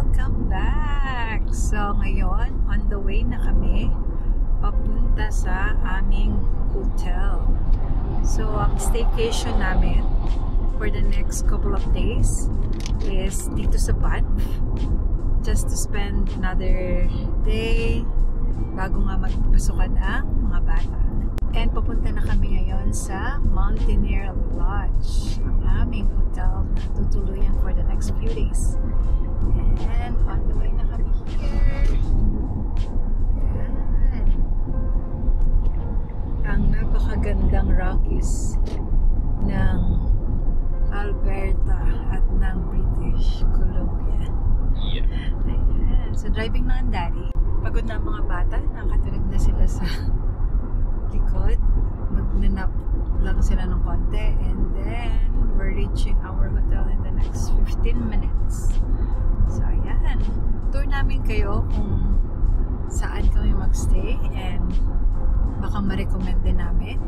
Welcome back! So ngayon, on the way na kami papunta sa aming hotel. So ang staycation namin for the next couple of days is dito sa Banff. Just to spend another day bago nga magpasukan ang mga bata. And papunta na kami ngayon sa Mountaineer Lodge, ang aming hotel na tutuluyan for the next few days. And on the way na kami here. Yan. Ang napakagandang Rockies ng Alberta at ng British Columbia. Yeah. Ayan. So driving na ang daddy. Pagod na ang mga bata, nakatulog na sila sa likod. Magnanap lang sila ng konti, and then we're reaching our hotel in the next 15 minutes. So ayan, tour namin kayo kung saan kami magstay, and baka ma-recommend din namin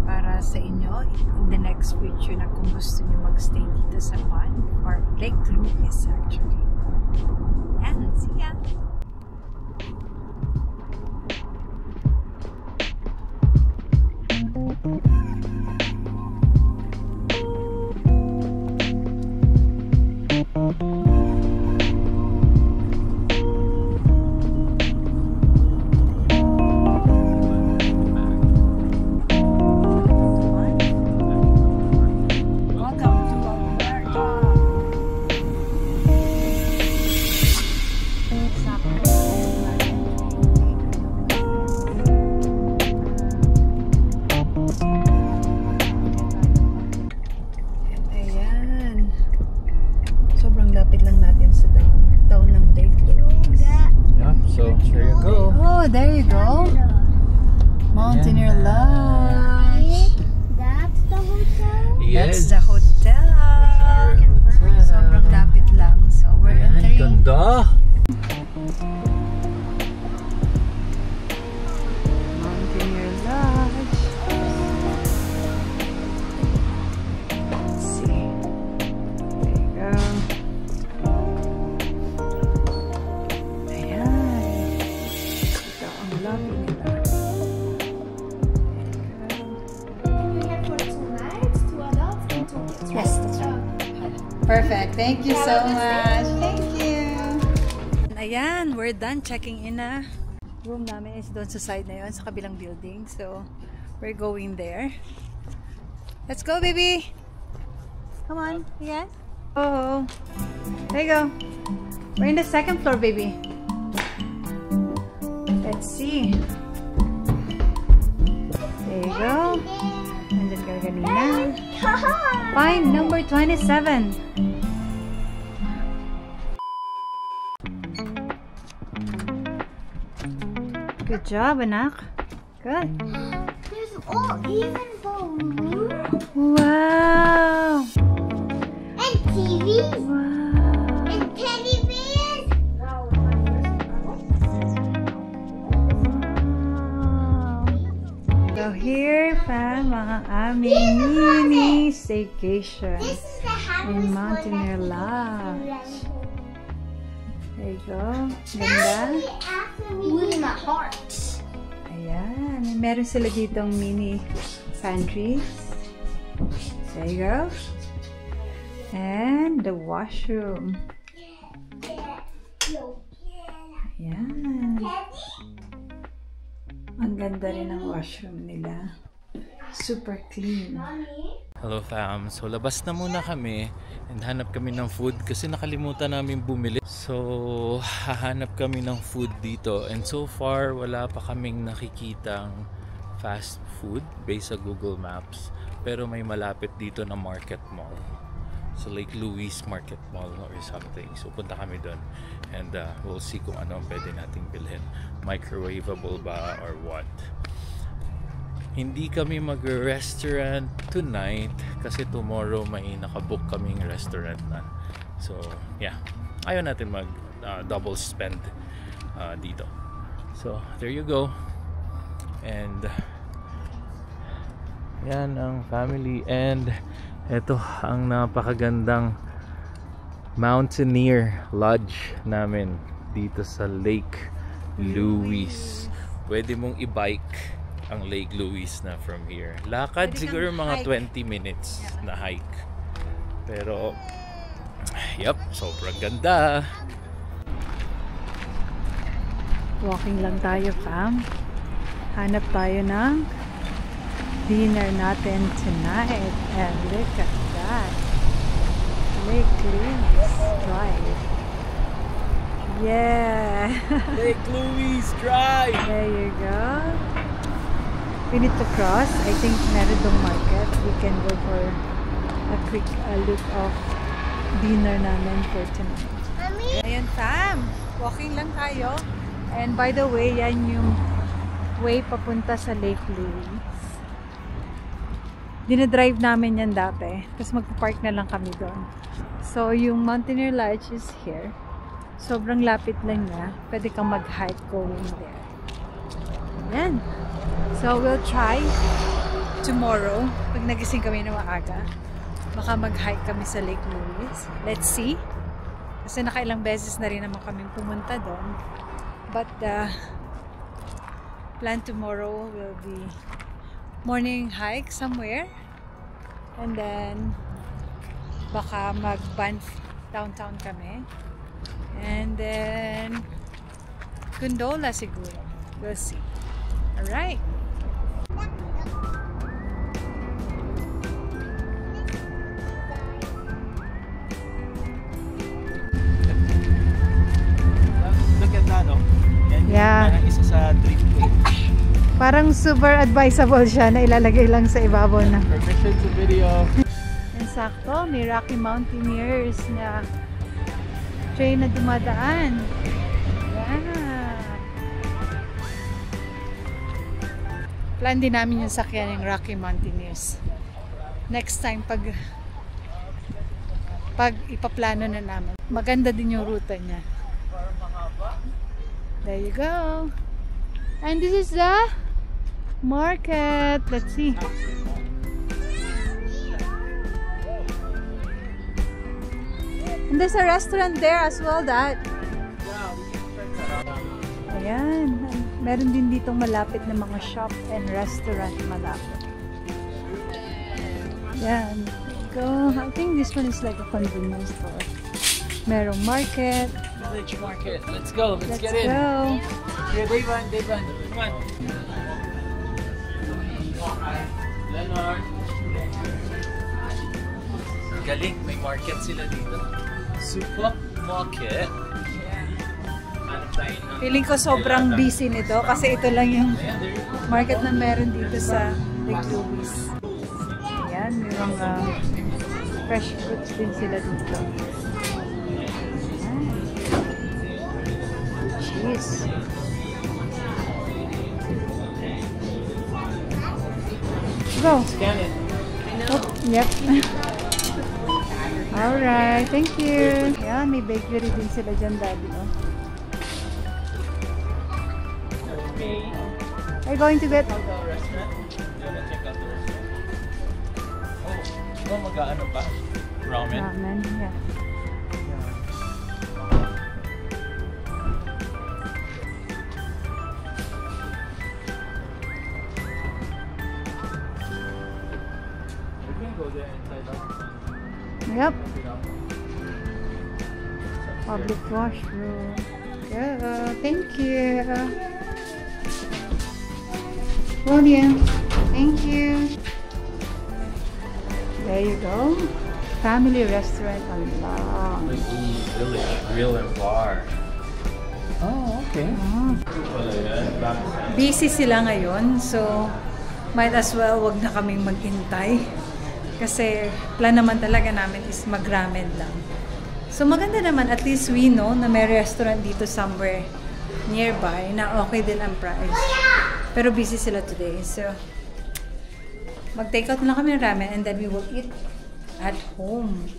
para sa inyo in the next future na kung gusto nyo magstay dito sa Banff or Lake Louise actually. Ayan, see ya! There you go. Mountaineer Lodge. That's the hotel? That's the hotel. Sobrang lapit lang. So we're entering. Ganda! Mountaineer Lodge. Let's see. There you go. Yes, that's right. Perfect. Thank you so much. Thank you. Ayan, we're done checking in na. Room namin is doon sa side na yun, sa kabilang building. So, we're going there. Let's go, baby. Come on. Yes. Oh. There you go. We're in the second floor, baby. Let's see. There you go. Nandyan ka kanina. Fine, number 27. Good job, anak. Good. There's all even balloons. Wow. And TVs. Wow. And teddy bears. Wow. So here pa mga aming mini staycation This is the house in Mountaineer Lodge. There you go. Ganda. With my heart. Ayan. Meron sila ditong mini pantries. There you go. And the washroom. Ayan. Ang ganda rin ang washroom nila. Super clean. Hello fam, so labas na muna kami and hanap kami ng food kasi nakalimutan namin bumili. So hahanap kami ng food dito, and so far wala pa kaming nakikitang fast food based sa Google Maps, pero may malapit dito na market mall. So Lake Louise Market Mall or something. So punta kami doon and we'll see kung ano ang pwede nating bilhin. Microwavable ba or what. Hindi kami mag-restaurant tonight kasi tomorrow may nakabook kaming restaurant na. So yeah, ayaw natin mag double spend dito. So there you go. And yan ang family, and eto ang napakagandang Mountaineer Lodge namin dito sa Lake Louise. Pwede mong i-bike ang Lake Louise na from here. Lakad siguro mga 20 minutes na hike. Pero yep, sobrang ganda. Walking lang tayo, fam. Hanap tayo ng dinner natin tonight. And look at that. Lake Louise Drive. Yeah! Lake Louise Drive! There you go. We need to cross. I think meron dong market. We can go for a quick look of dinner namin for tonight. Ayan, fam. Walking lang tayo. And by the way, yan yung way papunta sa Lake Louise. Dinadrive namin yan dati. Tapos magpa-park na lang kami doon. So, yung Mountaineer Lodge is here. Sobrang lapit lang niya. Pwede kang mag-hike going there. Ayan. So, we'll try tomorrow. Pag nagising kami na maaga, baka mag-hike kami sa Lake Louise. Let's see. Kasi nakailang beses na rin naman kami pumunta doon. But the plan tomorrow will be morning hike somewhere. And then, baka mag-Banff downtown kami. And then, gondola siguro. We'll see. Alright. Look at that, oh. Yeah. Parang isa sa trip page. Parang super advisable siya na ilalagay lang sa ibabaw na. Permission to video. And sakto, may Rocky Mountaineers na train na dumadaan. Yeah. Plan din namin yung sakyan ng Rocky Mountaineers. Next time, pag ipaplano na namin. Maganda din yung ruta niya. There you go. And this is the market. Let's see. And there's a restaurant there as well, Dad. Ayan. Meron din ditong malapit na mga shop and restaurant malapit. Ayan. Go. I think this one is like a convenience store. Merong market. Village market. Let's go. Let's get in. Go. Here, Davan. Come on. Leonard. Galing. May market sila dito. Supermarket. Feeling ko sobrang busy nito kasi ito lang yung market na meron dito sa Lake Louise. Ayan. May mga fresh fruits din sila dito. Cheese. Go. Scan it. Oh, yep. Alright, thank you. Yan, may bakery din sila dyan, Daddy. Oh. Okay. Are you going to get... The restaurant? Do you wanna check out the restaurant? Oh, mag-ano pa? Ramen? Ramen, yeah. Yep. Public washroom. Yeah, thank you. William, thank you. There you go. Family restaurant along. Village Grill and Bar. Oh, okay. Busy sila ngayon, so might as well wag na kaming maghintay. Kasi plan naman talaga namin is mag-ramen lang. So maganda naman, at least we know na may restaurant dito somewhere nearby na okay din ang price. Pero busy sila today. So mag-take out na lang kami ng ramen and then we will eat at home.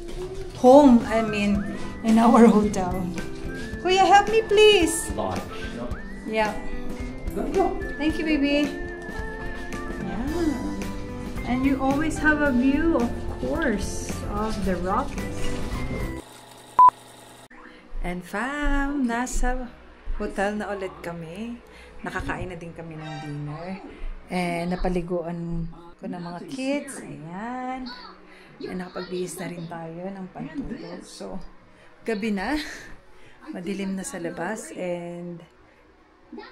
Home, I mean, in our hotel. Kuya, help me please. Lodge. Yeah. Thank you, baby. Yeah. And you always have a view, of course, of the Rockies. And fam, nasa hotel na ulit kami. Nakakain na din kami ng dinner. And napaliguan ko ng mga kids. Ayan. And nakapagbihis na rin tayo ng pantulog. So, gabi na. Madilim na sa labas. And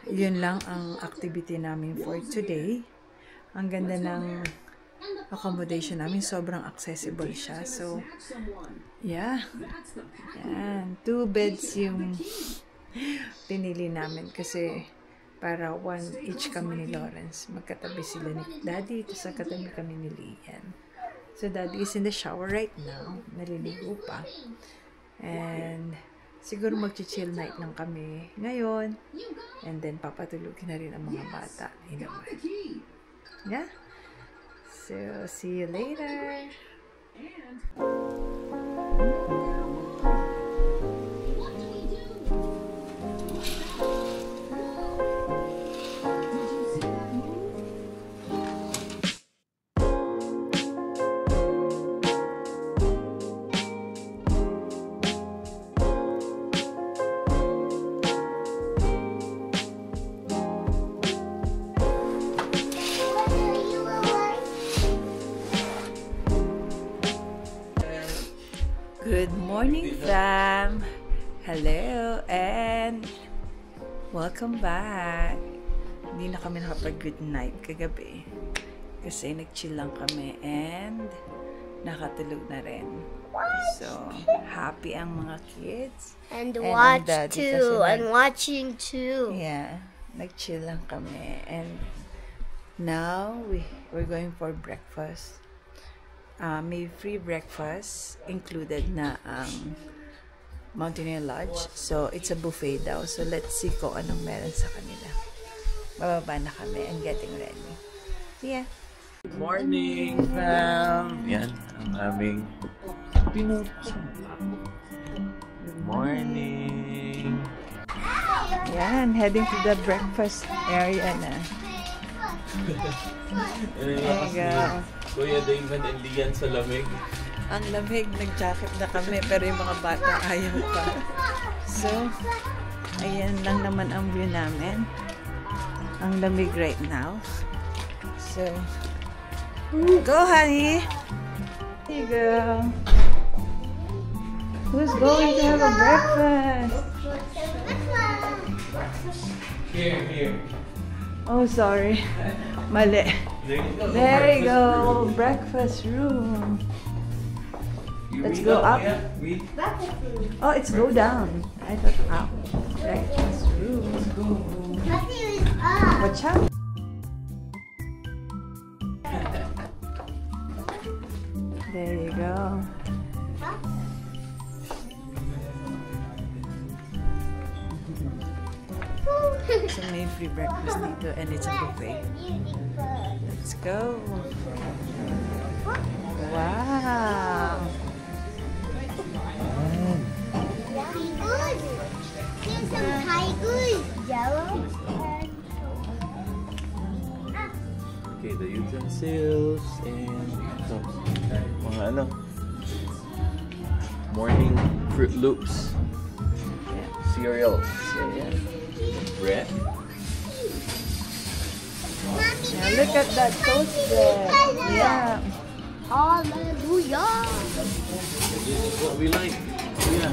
yun lang ang activity namin for today. Ang ganda ng accommodation namin. Sobrang accessible siya. So, yeah. Yan. 2 beds yung pinili namin kasi para 1 each kami ni Lawrence. Magkatabi sila ni Daddy. Tapos katabi kami ni Lian. So, Daddy is in the shower right now. Naliligo pa. And siguro mag-chill night lang kami ngayon. And then, papatulugin na rin ang mga bata. Yeah? So, see you later. Good morning, fam! Hello and welcome back! Hindi na kami nakapag-good night kagabi kasi nag-chill lang kami and nakatulog na rin. So, happy ang mga kids. And watch too. And watching too. Yeah, nag-chill lang kami. And now, we're going for breakfast. May free breakfast included na ang Mountaineer Lodge. So, it's a buffet daw. So, let's see kung anong meron sa kanila. Bababa na kami and getting ready. Yeah. Good morning, fam! Yan, ang aming Good morning! Yan, heading to the breakfast area na. There you go. Kuya David and Lian sa lamig. Ang lamig, nag-jacket na kami, pero yung mga bata ayaw pa. So, ayan lang naman ang view namin. Ang lamig right now. So, go honey! There you go. Who's going to have a breakfast? Here. Oh, sorry. Mali. There you go. Breakfast room. Let's go up. Oh, it's go down. I thought up. Breakfast room. Watch out. There you go. So may free breakfast dito and it's a buffet. Let's go. Wow. There's some tigers. Yellow. Okay, the utensils and mga morning Fruit Loops. Cereal. Bread. Yeah, look at that toaster. Yeah. Hallelujah. This is what we like. Yeah.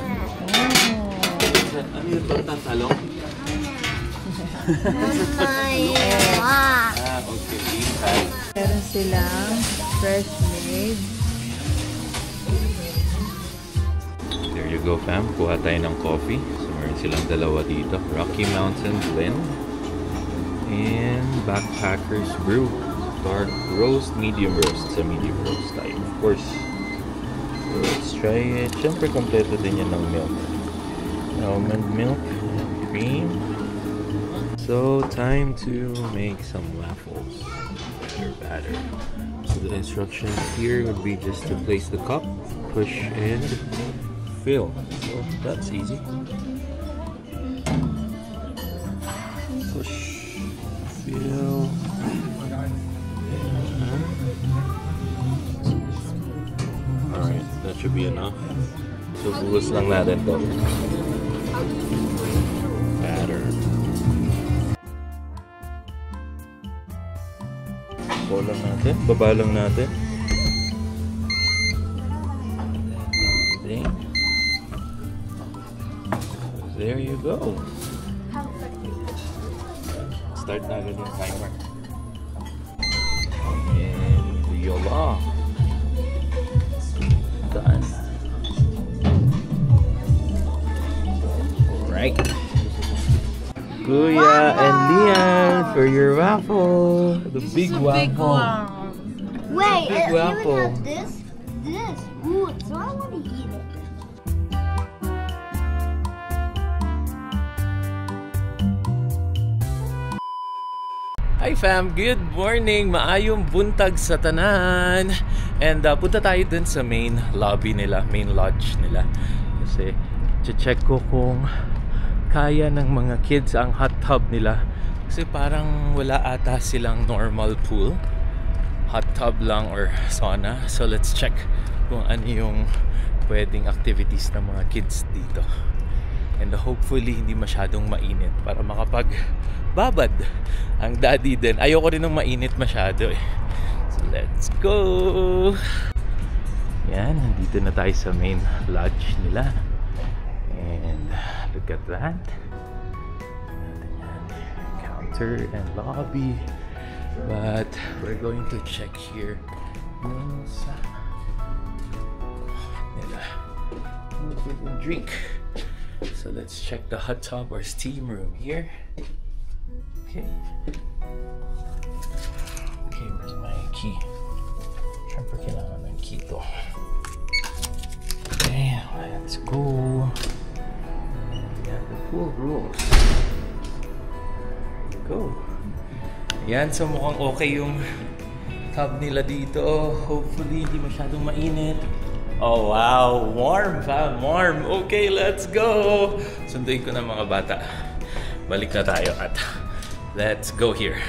Ano yung tortang talong? Okay. Meron silang fresh made. There you go, fam. Kuha tayo ng coffee. So, meron silang dalawa dito. Rocky Mountain Blend and Backpackers Brew. Dark roast, medium roast. Sa medium roast tayo, of course. So, let's try it. Siyempre, kompleto din yan ng milk. Almond milk and cream. So, time to make some waffles. Batter. So, the instructions here would be just to place the cup, push, and fill. So, that's easy. Push, fill. Alright, that should be enough. So, bulos lang natin to. lang natin. Baba lang natin. There you go. Start na agad yung timer. And yola. Done. Alright. Kuya and Lian for your waffle. The big waffle. Wait, big you waffle. have this? This. Ooh, so I want to eat it. Hi fam! Good morning! Maayong buntag sa tanan! And punta tayo dun sa main lobby nila, main lodge nila. Kasi check ko kung kaya ng mga kids ang hot tub nila. Kasi parang wala ata silang normal pool. Hot tub lang or sauna. So let's check kung ano yung pwedeng activities ng mga kids dito. And hopefully hindi masyadong mainit para makapagbabad ang daddy din. Ayoko rin ng mainit masyado eh. So let's go! Yan, nandito na tayo sa main lodge nila. And look at that. Counter and lobby. But we're going to check here yung sa nila. Food and drink. So let's check the hot tub or steam room here. Okay. Okay, where's my key? Siyempre kailangan ng key to. Okay, let's go. We got the pool rules. There you go. Yan, so mukhang okay yung tub nila dito. Hopefully hindi masyadong mainit. Oh wow, warm fam, warm. Okay, let's go. Sunduin ko na mga bata. Balik na tayo at let's go here.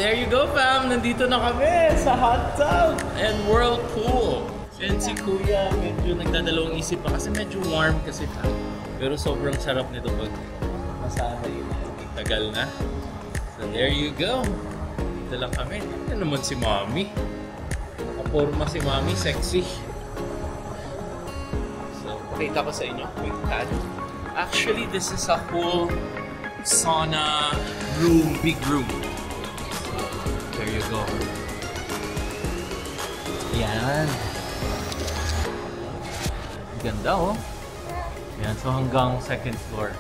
There you go fam, nandito na kami sa hot tub and whirlpool. And si Kuya medyo nagdadalawang isip pa kasi medyo warm kasi fam. Pero sobrang sarap nito pag masanay na. Tagal na. So there you go. Dito lang kami. Ano naman si Mommy? Nakaporma si Mommy, sexy. So, pakita ko sa inyo. Wait, that. Actually, this is a whole sauna room, big room. So, there you go. Yan. Ganda oh. Yan, so hanggang second floor.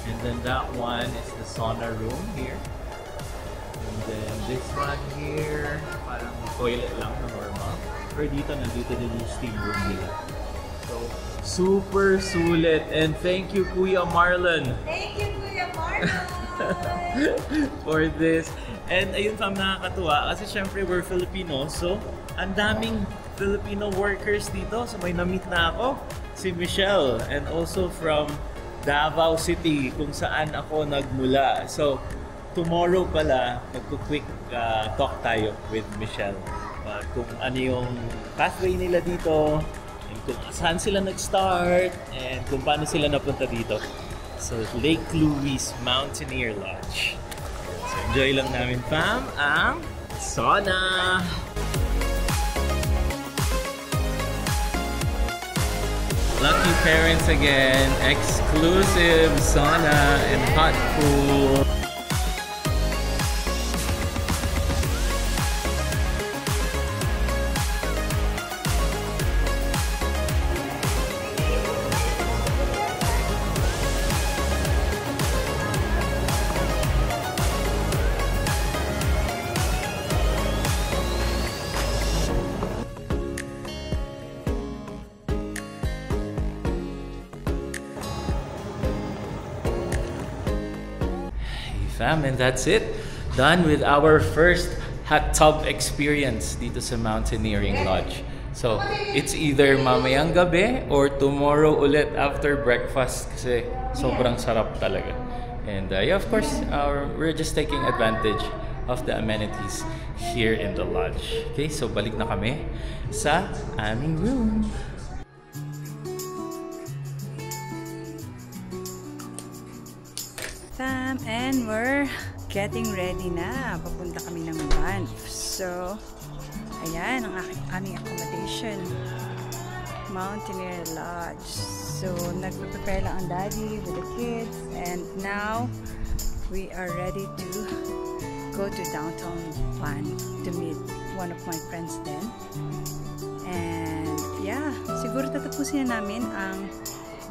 And then that one is the sauna room here. And then this one here, parang toilet lang na normal. Pero dito, nandito din yung steam room nila. So, super sulit. And thank you, Kuya Marlon. Thank you, Kuya Marlon! For this. And ayun fam, nakakatuwa. Kasi syempre, we're Filipino. So, ang daming Filipino workers dito. So, may na-meet na ako. Si Michelle. And also from Davao City, kung saan ako nagmula. So, tomorrow pala, magku-quick talk tayo with Michelle. Kung ano yung pathway nila dito, and kung saan sila nag-start, and kung paano sila napunta dito. So, Lake Louise Mountaineer Lodge. So, enjoy lang namin, fam, ang sauna! Lucky parents again, exclusive sauna and hot pool. Fam, and that's it. Done with our first hot tub experience dito sa Mountaineering Lodge. So, it's either mamayang gabi or tomorrow ulit after breakfast kasi sobrang sarap talaga. And yeah, of course, we're just taking advantage of the amenities here in the lodge. Okay, so balik na kami sa aming room. Fam, and we're getting ready na. Papunta kami ng Banff. So, ayan ang aming accommodation. Mountaineer Lodge. So, nagpe-prepare lang ang daddy with the kids. And now, we are ready to go to downtown Banff to meet one of my friends then. And yeah, siguro tatapusin na namin ang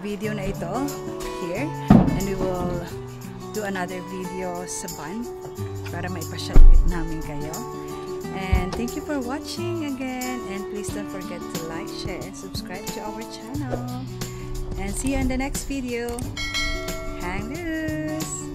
video na ito here. And we will do another video sa Banff para maipasyal ulit namin kayo. And thank you for watching again. And please don't forget to like, share, and subscribe to our channel. And see you in the next video. Hang loose!